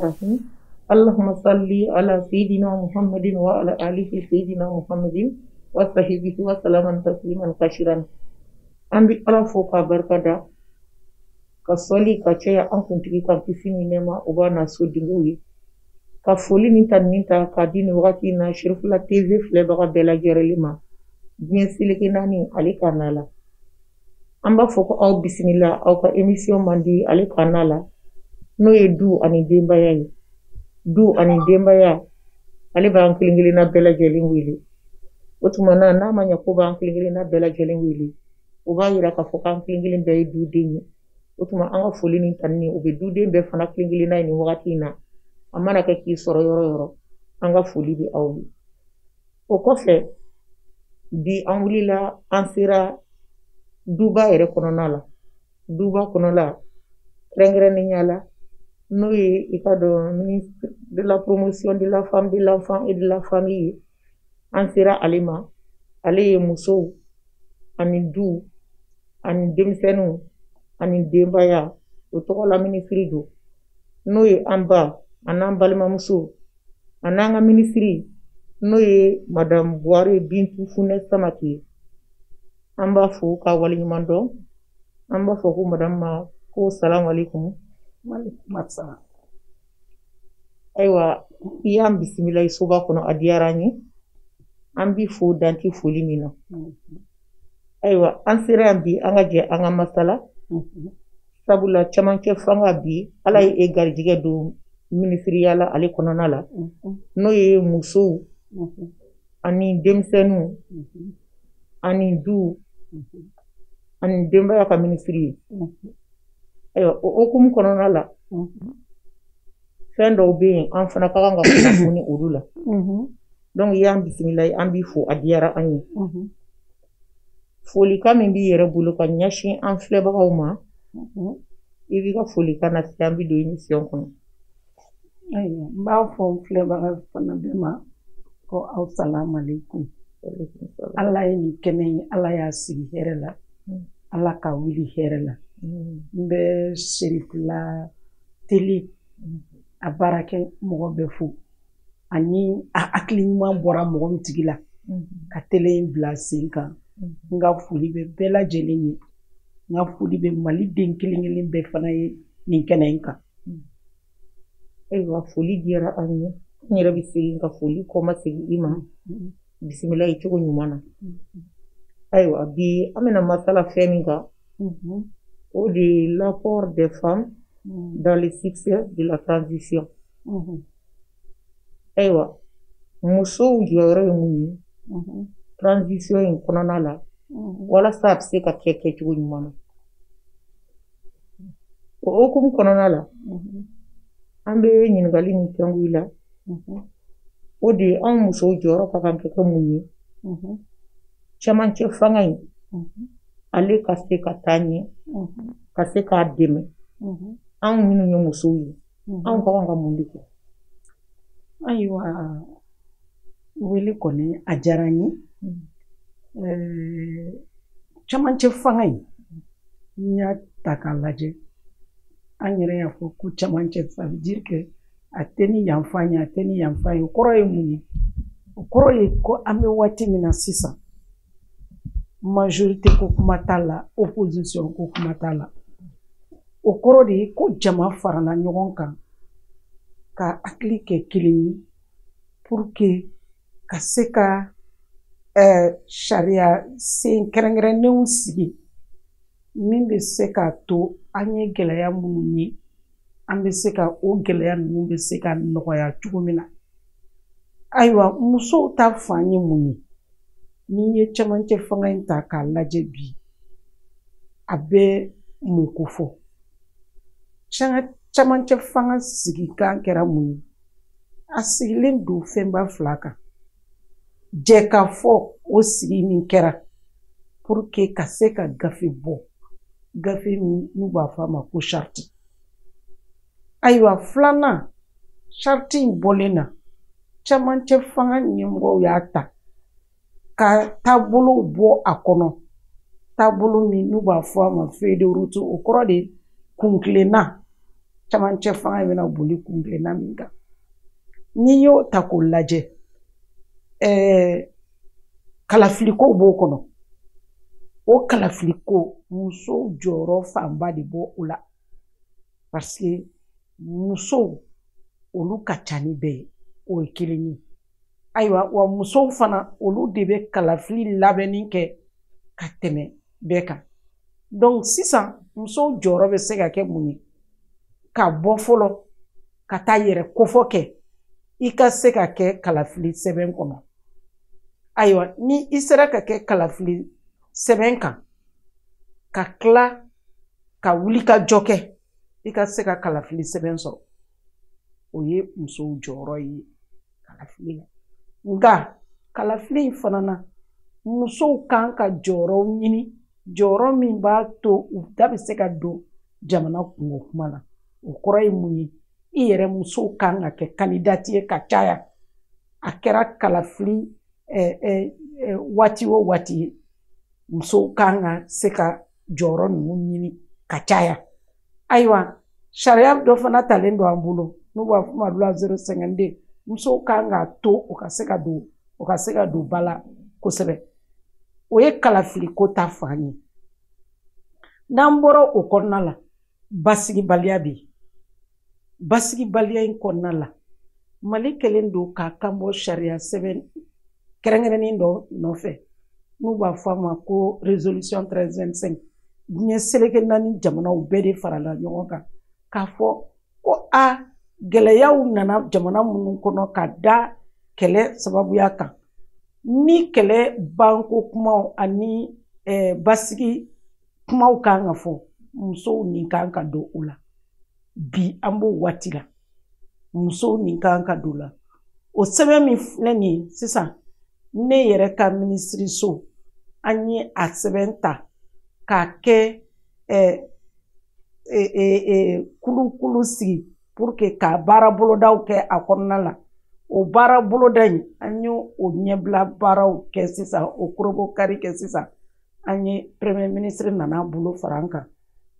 الرحيم اللهم صل على سيدنا محمد وعلى آله سيدنا محمد وصحبه وسلم تسليما كثيرا أمبي على فوق بركة كسولي كشيء أنكم تيجي كفيني نما وبانا سودينغوي كفولي نتا كدين وقتنا شرف لا تيفي فلبا بلا جرليما bien silikina ni ali kanala amba foko au bismillah au ka emission mandi ali kanala no ye du ani dembaya yi du ani dembaya ali ba ankilingili na bela jelin wili otumana na manya ko ba ankilingili na bela jelin wili o ba yira ka foko ankilingili be du denyi otuma anga foli ni tanni o be du den be fana ankilingili na ni wakati na amana ka ki soro yoro anga foli bi awli o kofe di anwulila ansira duba ere kononala duba konola rengre ninyala nous le ministre de la promotion de la femme, de l'enfant et de la famille, Ansira Alima, Aleye Mousso, Ani Du, Ani Demsenu, Ani Dembaya, Otoko la ministre do. Nous Amba, Anam Balima Mousso, Ananga ministre, nous Madame Boire Bintou Founes Samaki, Amba Fou Kawali Mando, Amba Fou Madame Ko Salam Alaikum. Matsa. Aywa iyam bismillah soba kono adiyarani ambi fo danti folimina aywa ansira ambi anga je anga masala sabula chamanke fanga bi ala e garjige do ministeriala ale kononala no ye muso ani demsenu ani du ani demba ya ka ministeri aywa okum kononala fendo be en fana ka nga ko ni urula donc yam bismillah ambi fo adiyara ani foli ka min bi yere bulu ka nyashi en fleba hawma ibi ka foli kana sambi do émission kono aywa mba fo fleba fana be ma ko assalamu alaikum Allah ni kemen Allah ya sigi herela Allah ka wili herela mbe serifla télé a barake mogo be fu ani a aklinyuma bora mogo mtigila ka télé bla sinka nga fuli be bela jeleni nga fuli be mali den kilingili be fana ni kenenka aywa fuli dira ani ni rabi sinka fuli ko ma sigi ima bismillah ci ko nyumana aywa bi amena masala feminga ou de l'apport des femmes dans le succès de la transition. Aywa, muso jore muni transition in kononala wala sab se ka keke ci wuñ mama. O okum kononala ambe ñin gali ni tangwila o de an muso joro ka kan ke muni chaman ci fangay ale ka se ka tanye ka se ka deme an minnu ye musow ye an ka kan ka mun de kɛ ayiwa wele kɔni a diyara n ye camancɛ fanga in n y'a ta k'a lajɛ an yɛrɛ y'a fɔ ko camancɛ ça veut dire que a tɛ ni yanfa ye a tɛ ni yanfa ye o kɔrɔ ye mun ye o kɔrɔ ye ko an bɛ waati min na sisan majorité ko kuma t'a la opposition ko kuma t'a la o kɔrɔ de ye ko jama farala ɲɔgɔn kan ka hakili kɛ kelen ye pour que ka se ka sariya sen kɛrɛnkɛrɛnnenw sigi min bɛ se k'a to an ye gɛlɛya minnu ye an bɛ se ka o gɛlɛya ninnu bɛ se ka nɔgɔya cogo min na ayiwa musow ta fan ye mun ye n'i ye camancɛ fanga in ta k'a lajɛ bi a bɛ mun ko fɔ camancɛ fanga sigi kan kɛra mun ye a sigilen don fɛnba fila kan jɛ ka fɔ o sigi min kɛra pour que ka se ka gafe bɔ gafe min n'u b'a fɔ a ma ko charte ayiwa filanan charte in bɔlen na camancɛ fanga ɲɛmɔgɔw y'a ta ka taabolow bɔ a kɔnɔ taabolo min n'u b'a fɔ a ma feuille de route o kɔrɔ de kunkilenna camancɛ fanga bɛna boli kunbilenna min kan n'i y'o ta k'o lajɛ kalafiliko b'o kɔnɔ o kalafiliko musow jɔyɔrɔ fanba de bɔ o la parce que musow olu ka ca ni bɛɛ ye o ye kelen ye ayiwa wa musow fana olu de bɛ kalafili labɛnni kɛ ka tɛmɛ bɛɛ kan donc sisan musow jɔyɔrɔ bɛ se ka kɛ mun ye ka bɔ fɔlɔ ka taa yɛrɛ kofɔ kɛ i ka se ka kɛ kalafili sɛbɛn kɔnɔ ayiwa ni i sera ka kɛ kalafili sɛbɛn kan ka tila ka wuli ka jɔ kɛ i ka se ka kalafili sɛbɛn sɔrɔ o ye musow jɔyɔrɔ ye kalafili la nka kalafili in fana na musow kan ka jɔyɔrɔ ɲini jɔyɔrɔ min b'a to u da bɛ se ka don jamana kungo kuma la o kɔrɔ ye mun ye i yɛrɛ musow kan ka kɛ kandidati ye ka caya a kɛra kalafili waati o waati ye musow kan ka se ka jɔyɔrɔ ninnu ɲini ka caya ayiwa sariya dɔ fana talen don an bolo n'u b'a fɔ ma loi 052 musow kan ka to o ka se ka don ba la kosɛbɛ o ye kalafiliko ta fan ye n'an bɔra o kɔnɔna la basigibaliya bɛ yen basigibaliya in kɔnɔna la Mali kɛlen don k'a kanbɔ sariya sɛbɛn kɛrɛnkɛrɛnnen dɔ nɔfɛ n'u b'a fɔ a ma ko résolution 1325 diɲɛ seleke 4 jamanaw bɛɛ de farala ɲɔgɔn kan k'a fɔ ko gɛlɛyaw nana jamana minnu kɔnɔ ka da kɛlɛ sababuya kan ni kɛlɛ banko kumaw ani basigi kumaw kan ka fɔ musow nin kan ka don o la bi an b'o waati la musow nin kan ka don la o sɛbɛn min filɛ nin ye sisan ne yɛrɛ ka minisiriso an ye a sɛbɛn ta k'a kɛ kulukulu sigi pour que ka baara bolodaw kɛ a kɔnɔna la o baara boloda in an ye o ɲɛbila baaraw kɛ sisan o korobo kari kɛ sisan an ye premier ministre nana bolo fara an kan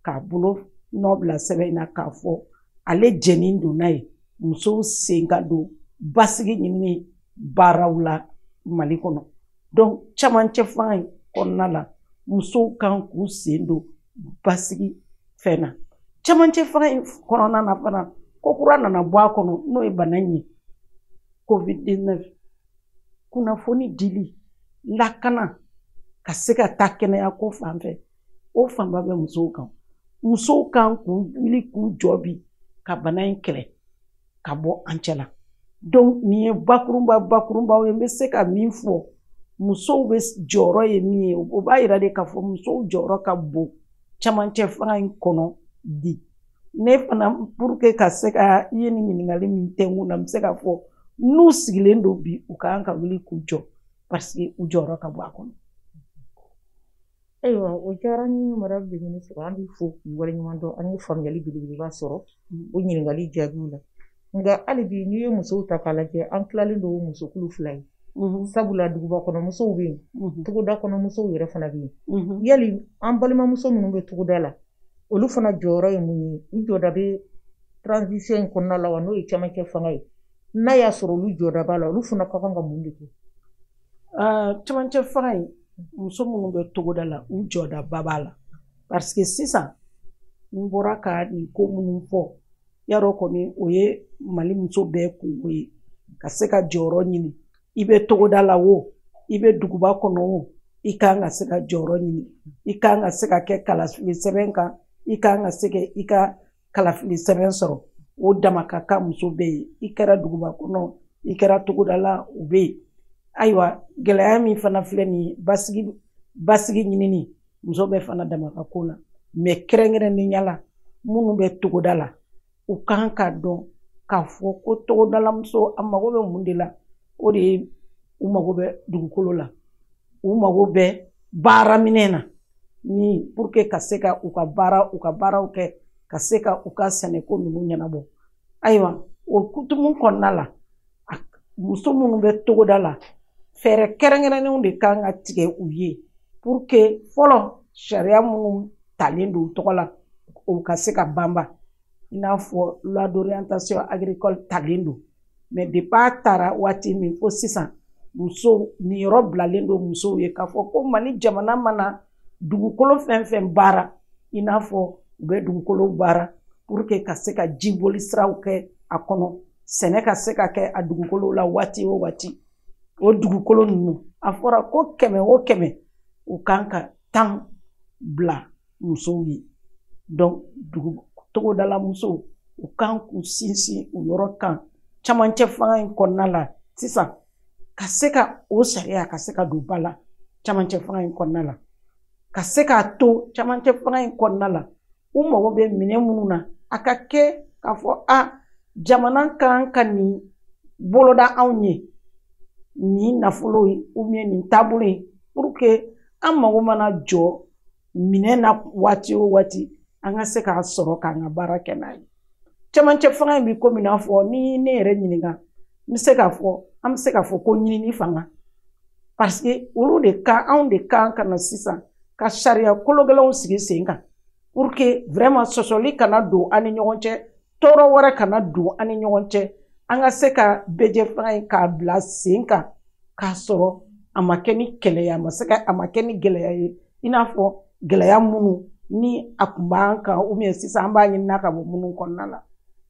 k'a bolo nɔ bila sɛbɛn in na k'a fɔ ale jɛnin don n'a ye musow sen ka don basigi ɲinini baaraw la Mali kɔnɔ donc camancɛ fanga in kɔnɔna la musow kan k'u sen don basigi fɛn na camancɛ fanga in kɔnɔna na fana ko kura nana bɔ a kɔnɔ n'o ye bana in ye covid-19 kunnafoni dili lakana ka se ka taa kɛnɛya ko fan fɛ o fanba bɛ musow kan musow kan k'u wuli k'u jɔ bi ka bana in kɛlɛ ka bɔ an cɛ la donc nin ye bakurunbaw ye n bɛ se ka min fɔ musow bɛ jɔyɔrɔ ye min ye o b'a yira de k'a fɔ musow jɔyɔrɔ ka bon camancɛ fanga in kɔnɔ bi ne fana pour que ka se ka i ye nin ɲininkali min tɛ n kun na n bɛ se ka fɔ n'u sigilen don bi u kan ka wuli k'u jɔ parce que u jɔyɔrɔ ka bɔ a kɔnɔ. Ayiwa o diyara n ye mara bɛ minisiri an bɛ fo k'u waleɲuman dɔn an ye faamuyali belebeleba sɔrɔ o ɲininkali jaabiw la nka hali bi n'i ye musow ta k'a lajɛ an tilalen don musokulu 2 ye sabula duguba kɔnɔ musow bɛ yen togoda kɔnɔ musow yɛrɛ fana bɛ yen yali an balimamuso minnu bɛ togoda la olu fana jɔyɔrɔ ye mun ye u jɔda bɛ transition in kɔnɔna la wa n'o ye camancɛ fanga ye n'a y'a sɔrɔ olu jɔda b'a la olu fana ka kan ka mun de kɛ. Camancɛ fanga in muso minnu bɛ togoda la u jɔdaba b'a la parce que sisan n bɔra ka nin ko minnu fɔ yarɔ kɔni o ye Mali muso bɛɛ kungo ye ka se ka jɔyɔrɔ ɲini i bɛ togoda la o i bɛ duguba kɔnɔ o i kan ka se ka jɔyɔrɔ ɲini i kan ka se ka kɛ kalafili sɛbɛn kan i kan ka se ka i ka kalafili sɛbɛn sɔrɔ o dama ka kan muso bɛɛ ye i kɛra duguba kɔnɔ i kɛra togoda la o bɛ yen ayiwa gɛlɛya min fana filɛ nin ye basigi ɲinini muso bɛɛ fana dama ka ko la mais kɛrɛnkɛrɛnnenya la minnu bɛ togoda la u kan ka dɔn k'a fɔ ko togodala muso a mago bɛ mun de la o de ye u mago bɛ dugukolo la u mago bɛ baara minɛ na ni pour que ka se ka u ka baaraw kɛ ka se ka u ka sɛnɛko ninnu ɲɛnabɔ ayiwa o kutumu kɔnɔna la muso minnu bɛ togoda la fɛɛrɛ kɛrɛnkɛrɛnnenw de kan ka tigɛ u ye pour que fɔlɔ sariya minnu talen don u tɔgɔ la o ka se ka banba il n'a fo loi d'orientation agricole talen don mais depuis a taara waati min fo sisan muso ni yɔrɔ bilalen don musow ye k'a fɔ ko Mali jamana mana dugukolo fɛn fɛn baara i n'a fɔ u bɛ dugukolo baara pour que ka se ka jiboli siraw kɛ a kɔnɔ sɛnɛ ka se ka kɛ a dugukolo la waati o waati o dugukolo ninnu a fɔra ko 100 o 100 u kan ka 10 bila musow ye donc togodala musow u kan k'u sinsin u yɔrɔ kan camancɛ fanga in kɔnɔna la sisan ka se ka o sariya ka se ka don ba la camancɛ fanga in kɔnɔna la ka se k'a to camancɛ fanga in kɔnɔna la u mago bɛ minɛn minnu na a ka kɛ k'a fɔ jamana kan ka nin boloda anw ye nin nafolo ye ou bien nin taabolo ye pour que an mago mana jɔ minɛn na waati o waati an ka se k'a sɔrɔ k'an ka baara kɛ n'a ye camancɛ fanga in bi komi n'a fɔ ni ne yɛrɛ ɲininka n bɛ se k'a fɔ an bɛ se k'a fɔ ko ɲinini fanga parce que olu de kan anw de kan ka na sisan ka sariya kologɛlɛnw sigi sen kan pour que vraiment sɔsɔli kana don an ni ɲɔgɔn cɛ tɔɔrɔ wɛrɛ kana don an ni ɲɔgɔn cɛ an ka se ka bɛjɛ fanga in k'a bila sen kan k'a sɔrɔ a ma kɛ ni kɛlɛ a ma kɛ ni gɛlɛya ye i n'a fɔ gɛlɛya minnu ni a tun b'an kan ou bien sisan an b'a ɲinina ka bɔ minnu kɔnɔna la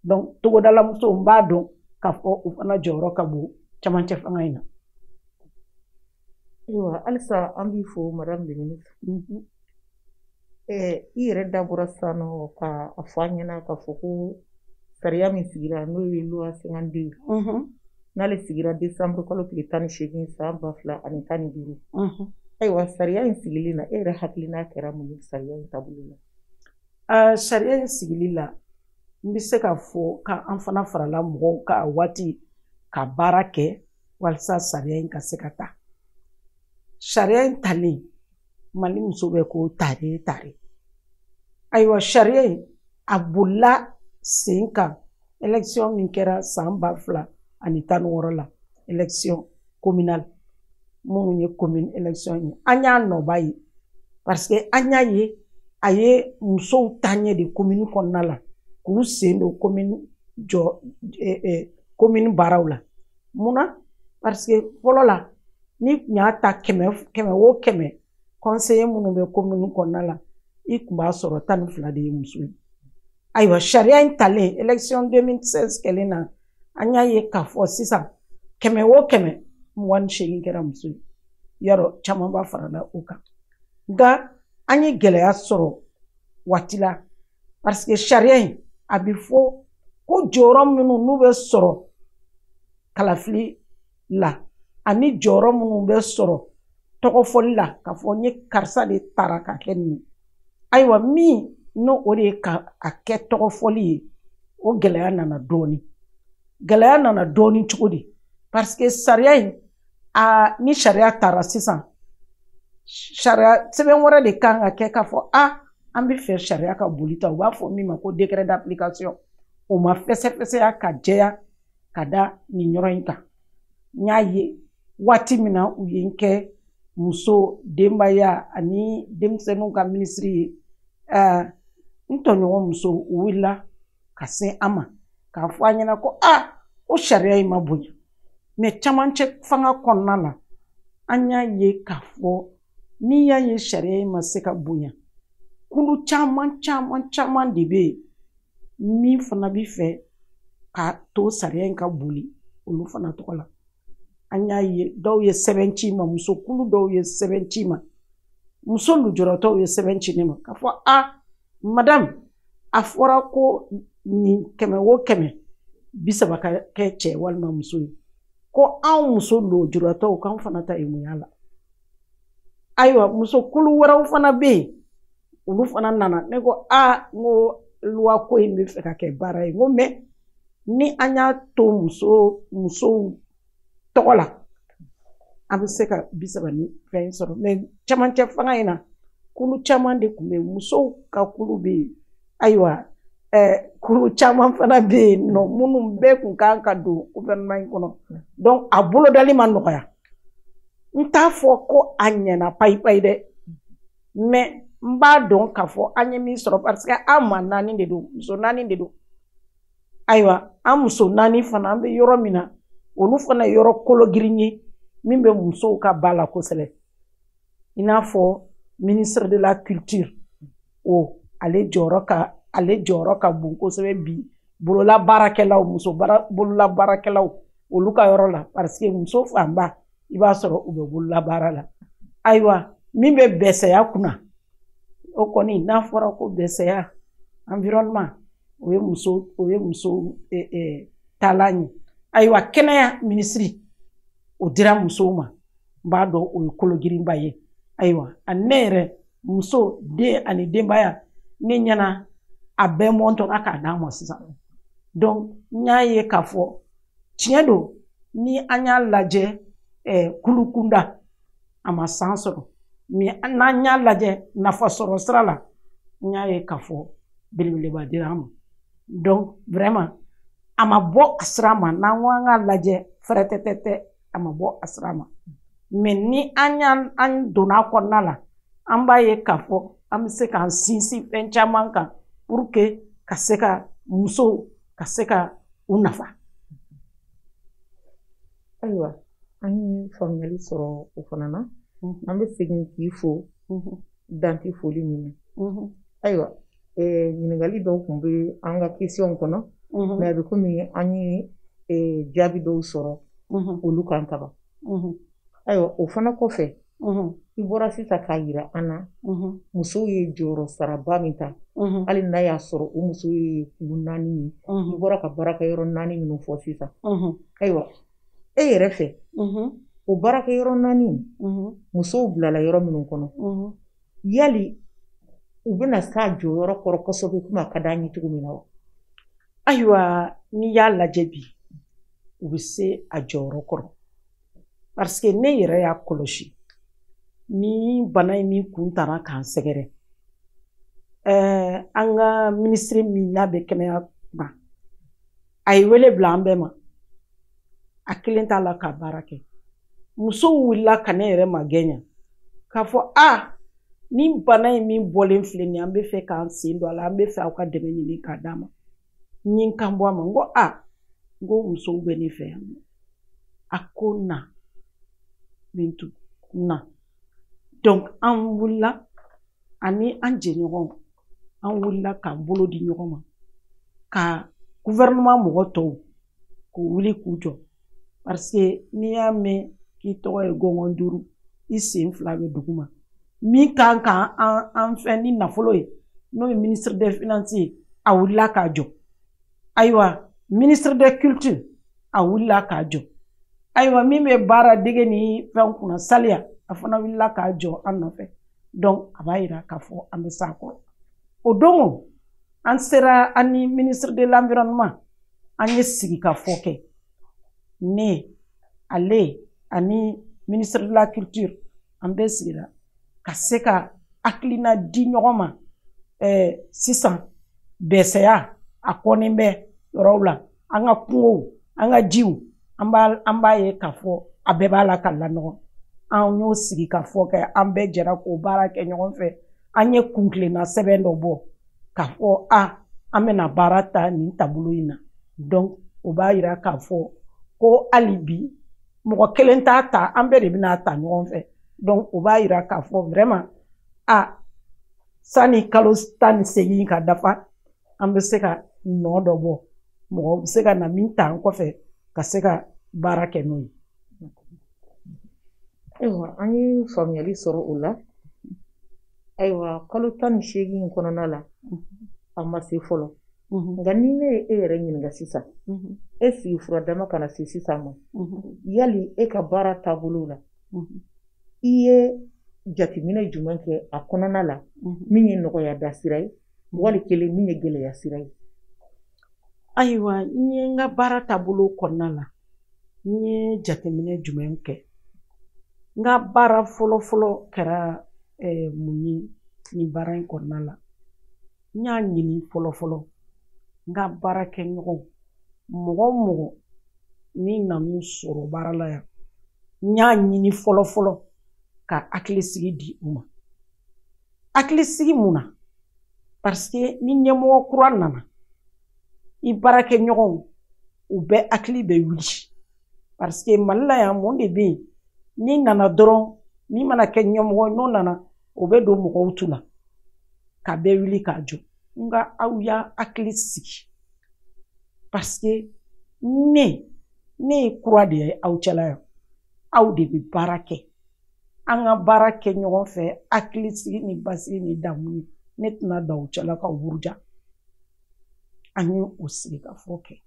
donc togodala musow n b'a dɔn k'a fɔ u fana jɔyɔrɔ ka bon camancɛ fanga in na. Ayiwa halisa an b'i fo madame le ministre. I yɛrɛ da bɔra sisan nɔ ka a fɔ an ɲɛna k'a fɔ ko sariya min sigira n'o ye loi 52 n'ale sigira décembre kalo tile 18 san 2015. Ayiwa sariya in sigili la e yɛrɛ hakilina kɛra mun ye sariya in taabolo la? Sariya in sigili la n bɛ se k'a fɔ k'an fana farala mɔgɔw ka waati ka baara kɛ walasa sariya in ka se ka taa. Sariya in talen Mali muso bɛ ko tare tare. Ayiwa sariya in a bolila sen kan élection min kɛra san 2016 la élection communale minnu ye commune élection ye an y'a nɔba ye parce que an y'a ye a ye musow taaɲɛ de commune kɔnɔna la k'u sen don commune baaraw la munna parce que fɔlɔ la ni tun y'a ta 100 o 100 conseiller minnu bɛ commune kɔnɔna la i tun b'a sɔrɔ 12 de ye muso ye. Ayiwa sariya in talen élection 2016 kɛlen na an y'a ye k'a fɔ sisan 100 o 100 28 kɛra muso ye yarɔ caman b'a farala o kan nka an ye gɛlɛya sɔrɔ waati la parce que sariya in a bɛ fɔ ko jɔyɔrɔ minnu n'u bɛ sɔrɔ kalafili la ani jɔyɔrɔ minnu bɛ sɔrɔ tɔgɔfɔli la k'a fɔ n ye karisa de taara ka kɛ nin ye ayiwa min n'o o de ye ka a kɛ tɔgɔfɔli ye o gɛlɛya nana dɔɔni gɛlɛya nana dɔɔni cogo di parce que sariya in ni sariya taara sisan sariya sɛbɛn wɛrɛ de kan ka kɛ k'a fɔ an bɛ fɛ sariya ka boli ta u b'a fɔ min ma ko décret d'application o ma fɛsɛfɛsɛya ka jɛya ka da nin yɔrɔ in kan n y'a ye waati min na u ye n kɛ muso denbaya ani denmisɛnninw ka minisiri ye n tɔɲɔgɔn muso u wulila ka se an ma k'a fɔ an ɲɛna ko o sariya in ma bonya mais camancɛ fanga kɔnɔna la an y'a ye k'a fɔ n'i y'a ye sariya in ma se ka bonya kulu caman de bɛ yen min fana bɛ fɛ ka to sariya in ka boli olu fana tɔgɔ la an y'a ye dɔw ye sɛbɛn ci ma muso kulu dɔw ye sɛbɛn ci ma muso lujuratɔw ye sɛbɛn ci ne ma k'a fɔ madame a fɔra ko nin 100 o 100 30 ka kɛ cɛ walima muso ye ko anw muso lujuratɔw k'an fana ta ye mun y'a la ayiwa muso kulu wɛrɛw fana bɛ yen olu fana nana ne ko n ko loi ko in bɛ fɛ ka kɛ baara ye n ko mais ni an y'a to musow tɔgɔ la an bɛ se ka 30 ni fɛn sɔrɔ mais camancɛ fanga in na kulu caman de tun bɛ yen musow ka kulu bɛ yen ayiwa kulu caman fana bɛ yen nɔ minnu bɛɛ tun kan ka don gouvernement in kɔnɔ donc a bolodali ma nɔgɔya n t'a fɔ ko a ɲɛna payi dɛ mais n b'a dɔn k'a fɔ an ye min sɔrɔ parce que an maa 4 de don muso 4 de don ayiwa an muso naani fana an bɛ yɔrɔ min na olu fana yɔrɔ kologirin ye min bɛ musow ka ba la kosɛbɛ i n'a fɔ ministre de la culture o ale jɔyɔrɔ ka bon kosɛbɛ bi bololabaarakɛlaw muso bololabaarakɛlaw olu ka yɔrɔ la parce que muso fanba i b'a sɔrɔ u bɛ bololabaara la ayiwa min bɛ bɛsɛya kunna o kɔni n'a fɔra ko bɛsɛya environnement o ye muso taalan ye ayiwa kɛnɛya minisiri o dira musow ma n b'a dɔn o ye kologirinba ye ayiwa ani ne yɛrɛ muso den ani denbaya ne ɲɛna a bɛɛ mɔntɔnna k'a d'an ma sisan donc n y'a ye k'a fɔ tiɲɛ don ni an y'a lajɛ kulukunda a ma san sɔrɔ mais n'an y'a lajɛ nafasɔrɔ sira la n y'a ye k'a fɔ belebeleba dira an ma donc vraiment a ma bɔ a sira ma n'an ko an k'a lajɛ fɛrɛtɛtɛ a ma bɔ a sira ma mais ni an donna a kɔnɔna la an b'a ye k'a fɔ an bɛ se k'an sinsin fɛn caman kan pour que ka se ka musow ka se ka u nafa. Ayiwa an ye faamuyali sɔrɔ o fana na an bɛ segin k'i fo dante foli min na ayiwa ɲininkali dɔw tun bɛ an ka question kɔnɔ mais a bɛ komi an ye jaabi dɔw sɔrɔ olu kan kaban ayiwa o fana kɔfɛ i bɔra sisan k'a yira an na musow ye jɔyɔrɔ saraba min ta hali n'a y'a sɔrɔ o musow ye kulu 4 min i bɔra ka baarakɛyɔrɔ 4 minnu fɔ sisan ayiwa e yɛrɛ fɛ o baarakɛyɔrɔ 4 musow bilala yɔrɔ minnu kɔnɔ yali u bɛna s'a jɔyɔrɔ kɔrɔ kosɛbɛ komi a ka d'an ye cogo min na wa ayiwa n'i y'a lajɛ bi u bɛ se a jɔyɔrɔ kɔrɔ parce que ne yɛrɛ y'a kɔlɔsi ni bana in min kun tara k'an sɛgɛrɛ an ka minisiri min n'a bɛ kɛnɛya ma a ye wele bila an bɛɛ ma a kelen t'a la ka baara kɛ musow wulila ka ne yɛrɛ ma gɛɲa k'a fɔ ni bana in min bɔlen filɛ nin an bɛ fɛ k'an sen don a la an bɛ fɛ aw ka dɛmɛ ɲini k'a d'a ma n ye n kan bɔ a ma n ko n ko musow bɛ ne fɛ yan a ko na Bintu na donc an wulila ani an jɛɲɔgɔnw an wulila k'an bolo di ɲɔgɔn ma ka gouvernement mɔgɔ tɔw k'u wuli k'u jɔ parce que n'i y'a mɛn k'i tɔgɔ ye gɔngɔn 5 i sen 2 bɛ dugu ma min kan ka an fɛn ni nafolo ye n'o ye ministre des finances ye a wulila k'a jɔ ayiwa ministre de culture a wulila k'a jɔ ayiwa min bɛ baara dege ni fɛn kunna saliya a fana wulila k'a jɔ an nɔfɛ donc a b'a yira k'a fɔ an bɛ s'a kɔrɔ o don an sera an ni ministre de l'environnement an ye sigi ka fɔ kɛ ne ale ani ministre de la culture an bɛ sigira ka se ka hakilina di ɲɔgɔn ma sisan bɛsɛya a kɔni bɛ yɔrɔw la an ka kungow an ka jiw an b'a ye k'a fɔ a bɛɛ b'a la ka lanɔgɔ an y'o sigi ka fɔ kɛ an bɛɛ jɛra k'o baara kɛ ɲɔgɔn fɛ an ye kunkilenna sɛbɛn dɔ bɔ k'a fɔ an bɛna baara ta nin taabolo in na donc o b'a yira k'a fɔ ko hali bi mɔgɔ kelen t'a ta an bɛɛ de bɛna ta ɲɔgɔn fɛ donc o b'a yira k'a fɔ vraiment sani kalo 18 ka dafa an bɛ se ka nɔ dɔ bɔ mɔgɔ bɛ se ka na min ta an kɔfɛ ka se ka baara kɛ n'o ye. Ayiwa an ye faamuyali sɔrɔ o la ayiwa kalo 18 in kɔnɔna la a ma se fɔlɔ nka ni ne ye e yɛrɛ ɲininka sisan e sigi fura dama kana se sisan ma yali e ka baara taabolo la i ye jateminɛ jumɛn kɛ a kɔnɔna la min ye nɔgɔya da sira ye wali kelen min ye gɛlɛya sira ye ayiwa n ye n ka baara taabolo kɔnɔna la n ye jateminɛ jumɛn kɛ n ka baara fɔlɔ kɛra mun ye nin baara in kɔnɔna la n y'a ɲini fɔlɔ n ka baarakɛɲɔgɔnw mɔgɔ o mɔgɔ ni nan'u sɔrɔ baara la yan n y'a ɲini fɔlɔ ka hakilisigi di u ma hakilisigi mun na parce que ni ɲɛmɔgɔ kura nana i baarakɛɲɔgɔnw u bɛ hakili bɛ wuli parce que Mali la yan mun de bɛ yen n'i nana dɔrɔn min mana kɛ ɲɛmɔgɔ n'o nana o bɛ don mɔgɔw tu la ka bɛɛ wuli k'a jɔ nka aw y'a hakili sigi parce que ne ye kura de ye aw cɛla yan aw de bɛ baara kɛ an ka baara kɛ ɲɔgɔn fɛ hakili sigi ni basigi ni damu ye ne tɛna da aw cɛla ka wuruja an ye o sigi ka fɔ kɛ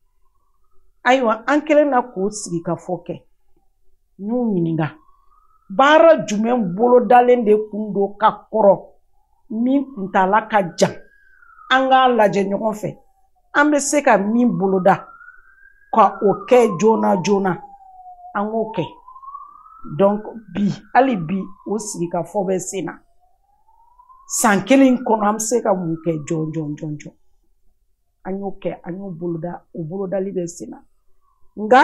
ayiwa an kɛlen na k'o sigi ka fɔ kɛ n'u ɲininka baara jumɛn bolodalen de kun don ka kɔrɔ min kuntala ka jan an k'a lajɛ ɲɔgɔn fɛ an bɛ se ka min boloda ka o kɛ joona joona an k'o kɛ donc bi hali bi o sigi ka fɔ bɛ sen na san 1 kɔnɔ an bɛ se ka mun kɛ jɔn an y'o kɛ an y'o boloda o bolodali bɛ sen na nka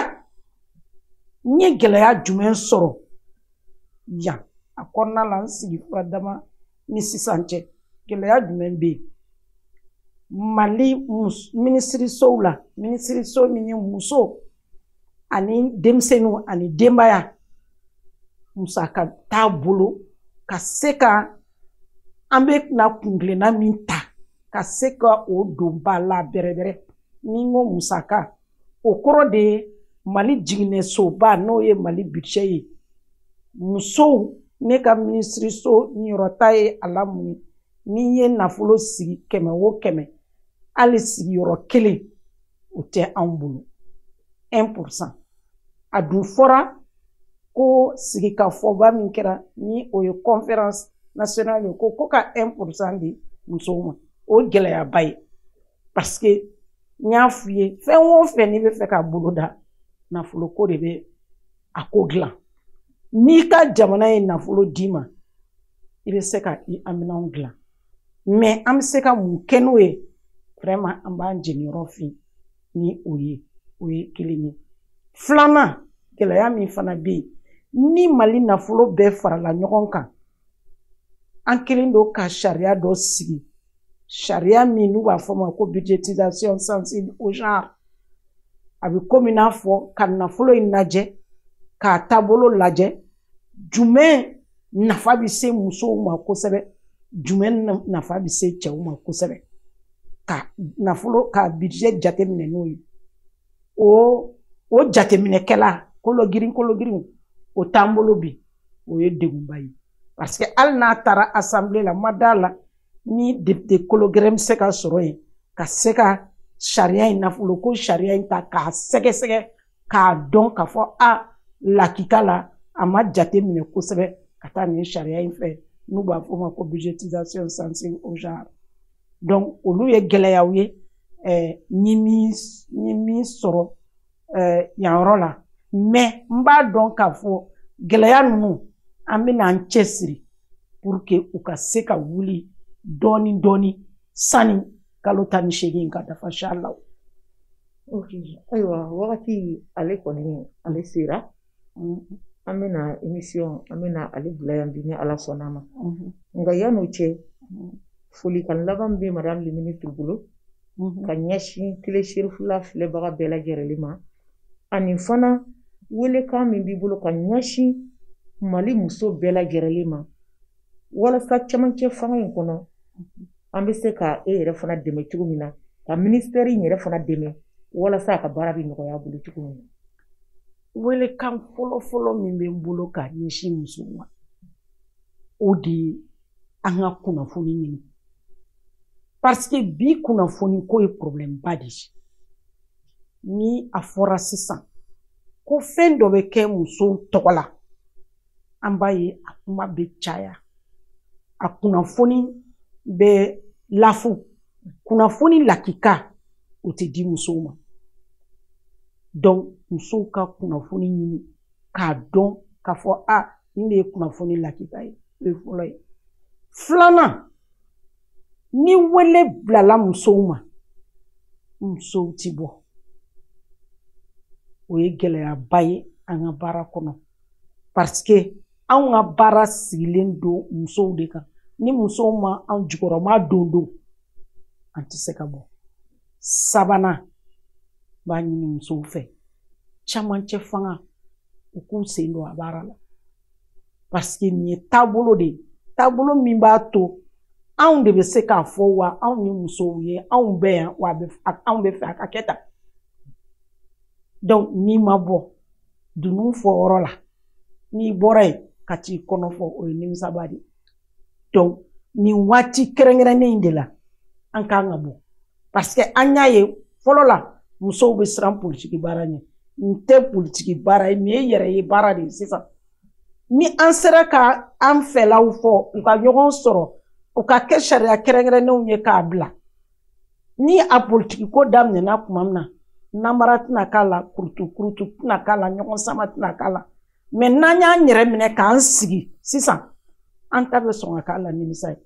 n ye gɛlɛya jumɛn sɔrɔ yan a kɔnɔna la n sigi fura dama ni sisan cɛ gɛlɛya jumɛn bɛ yen Mali minisirisow la minisiriso min ye muso ani denmisɛnninw ani denbaya musaka t'a bolo ka se ka an bɛ na kungilenna min ta ka se ka o don ba la bɛrɛbɛrɛ ni n ko musaka o kɔrɔ de ye Mali jiginnɛsoba n'o ye Mali budget ye musow ne ka minisiriso niyɔrɔta ye a lamunye n'i ye nafolo sigi 100 o 100 hali sigiyɔrɔ 1 o tɛ anw bolo 1% a dun fɔra ko sigikafɔba min kɛra ni o ye conférence nationale ye ko ka 1% di musow ma o gɛlɛyaba ye parce que n y'a f'i ye fɛn o fɛn n'i bɛ fɛ ka boloda nafolo ko de bɛ a ko dilan n'i ka jamana ye nafolo d'i ma i bɛ se ka i aminanw dilan mais an bɛ se ka mun kɛ n'o ye vraiment an b'an jeniyɔrɔ fin ni o ye kelen ye filanan gɛlɛya min fana bɛ yen ni Mali nafolo bɛɛ farala ɲɔgɔn kan an kelen don ka sariya dɔ sigi sariya min n'u b'a fɔ ma ko budgétisation sensible au genre a bɛ komi n'a fɔ ka nafolo in lajɛ k'a taabolo lajɛ jumɛn nafa bɛ se musow ma kosɛbɛ jumɛn nafa bɛ se cɛw ma kosɛbɛ ka nafolo ka budget jateminɛ n'o ye o jateminɛkɛla kolo girin o t'an bolo bi o ye degunba ye parce que hali n'a taara assemblée la ma d'a la ni député kolo gɛrɛ bɛ se ka sɔrɔ yen ka se ka sariya in nafolo ko sariya in ta k'a sɛgɛsɛgɛ k'a dɔn k'a fɔ lakika la a ma jateminɛ kosɛbɛ ka taa nin sariya in fɛ n'u b'a fɔ ma ko budgétisation sensible au genre donc olu ye gɛlɛyaw ye n ye min sɔrɔ yan yɔrɔ la mais n b'a dɔn k'a fɔ gɛlɛya ninnu an bɛ n'an cɛsiri pour que u ka se ka wuli dɔɔni dɔɔni sani kalo 18 ka dafa inshallah. Ok, ayiwa wagati ale kɔni ale sera an bɛna émission an bɛna ale bila yan bi ni Ala sɔnna ma nka yan'o cɛ folikan laban bɛ madame le ministre bolo ka ɲɛsin télé Sherifula filɛbaga bɛɛ lajɛlen ma ani fana welekan min b'i bolo ka ɲɛsin Mali muso bɛɛ lajɛlen ma walasa cɛmancɛ fanga in kɔnɔ an bɛ se ka e yɛrɛ fana dɛmɛ cogo min na ka ministère in yɛrɛ fana dɛmɛ walasa a ka baara bɛ nɔgɔya a bolo cogo min na. Welekan fɔlɔ min bɛ n bolo ka ɲɛsin musow ma o de ye an ka kunnafoni ɲini parce que bi kunnafoni ko ye problème ba de ye ni a fɔra sisan ko fɛn dɔ bɛ kɛ musow tɔgɔ la an b'a ye a kuma bɛ caya a kunnafoni bɛ lafu kunnafoni lakika o tɛ di musow ma donc musow ka kunnafoni ɲini k'a dɔn k'a fɔ nin de ye kunnafoni lakika ye o ye fɔlɔ ye filanan ni wele bilala musow ma musow ti bɔ o ye gɛlɛyaba ye an ka baara kɔnɔ parce que anw ka baara sigilen don musow de kan ni musow ma an jukɔrɔma don an tɛ se ka bɔ sabanan b'a ɲini musow fɛ camancɛ fanga u k'u sen don a baara la parce que nin ye taabolo de ye taabolo min b'a to anw de bɛ se k'a fɔ wa anw ye musow ye anw bɛ yan wa anw bɛ fɛ a ka kɛ tan donc n'i ma bɔ dunun fɔ yɔrɔ la n'i bɔra yen ka t'i kɔnɔ fɔ o ye nimisaba de ye donc nin waati kɛrɛnkɛrɛnnen in de la an k'an ka bɔ parce que an y'a ye fɔlɔ la musow bɛ siran politiki baara ɲɛ nin tɛ politiki baara ye nin ye yɛrɛ ye baara de ye sisan ni an sera ka an fɛlaw fɔ u ka ɲɔgɔn sɔrɔ u ka kɛ sariya kɛrɛnkɛrɛnnenw ye k'a bila ni a politiki ko daminɛna tuma min na namara tɛna k'a la kurutu tɛna k'a la ɲɔgɔn sama tɛna k'a la mais n'an y'an yɛrɛ minɛ k'an sigi sisan an ta bɛ sɔn ka k'a la nimisa ye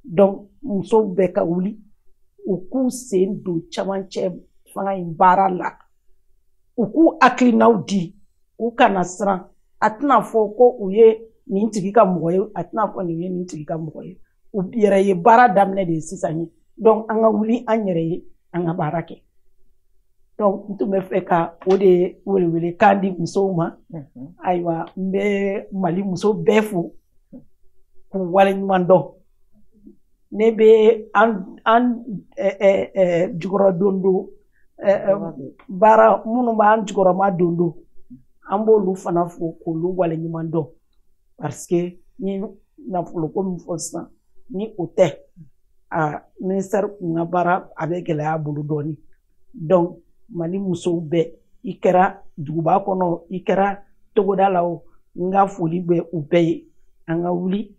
donc musow bɛɛ ka wuli u k'u sen don camancɛ fanga in baara la u k'u hakilinaw di u kana siran a tɛna fɔ ko u ye nin tigi ka mɔgɔ ye a tɛna fɔ nin ye nin tigi ka mɔgɔ ye u yɛrɛ ye baara daminɛ de ye sisan ye donc an ka wuli an yɛrɛ ye an ka baara kɛ donc n tun bɛ fɛ ka o de welewelekan di musow ma ayiwa n bɛ Mali muso bɛɛ fo k'u waleɲuman dɔn ne bɛ an jukɔrɔ dondo baara minnu b'an jukɔrɔma dondo an b'olu fana fo k'olu waleɲuman dɔn parce que ni nafoloko min fɔ sisan ni o tɛ ministère kun ka baara a bɛ gɛlɛya bolo dɔɔni donc Mali musow bɛɛ i kɛra duguba kɔnɔ i kɛra togoda la o n ka foli bɛ u bɛɛ ye an ka wuli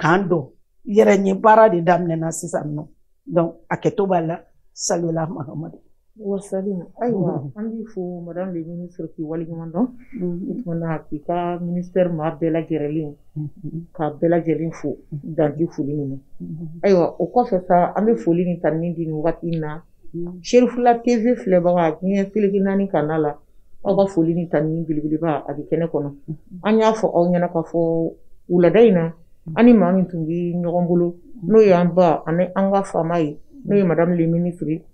k'an dɔn yɛrɛ ɲɛ baara de daminɛna sisan nɔ donc a kɛto b'a la salula Mahamadu wasalim ayiwa an b'i fo madame le ministre k'i waleɲuman dɔn o tumana k'i ka ministère maa bɛɛ lajɛlen k'a bɛɛ lajɛlen fo danti foli min na ayiwa o kɔfɛ sa an bɛ foli ni tanuni di nin wagati in na Sherifula TV filɛbaga diɲɛ seleke naani kanal la aw ka foli ni tanuni belebeleba a bɛ kɛnɛ kɔnɔ an y'a fɔ aw ɲɛna k'a fɔ wulada in na an ni maa min tun bɛ ɲɔgɔn bolo n'o y'an ba ani an ka faama ye n'o ye madame le ministre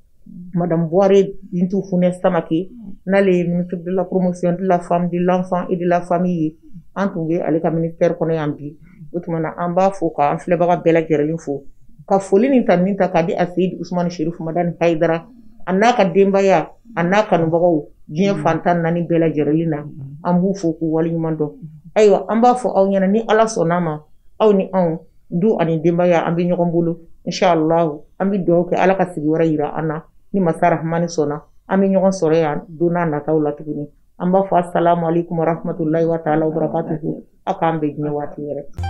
Madame Boire Bintou Founès Samake n'ale ye ministre de la promotion de la femme, de l'enfant et de la famille an tun bɛ ale ka ministère kɔnɔ yan bi o tumana an b'a fo k'an filɛbaga bɛɛ lajɛlen fo ka foli ni tanuni ta k'a di a Seyid Usmani Sherif Madani Hayidara a n'a ka denbaya a n'a kanubagaw diɲɛ fantan naani bɛɛ lajɛlen na an b'u fo k'u waleɲuman dɔn ayiwa an b'a fɔ aw ɲɛna ni Ala sɔnn'a ma aw ni anw du ani denbaya an bɛ ɲɔgɔn bolo inshallah an bɛ dugawu kɛ Ala ka sigi wɛrɛ yira an na ni masa rahmani sɔnna an bɛ ɲɔgɔn sɔrɔ yan don n'a nataw la tuguni an b'a fɔ assalamu alaikum wa rahmatullahi wa ta'ala wa barakatuhu a k'an bɛn diɲɛ waati yɛrɛ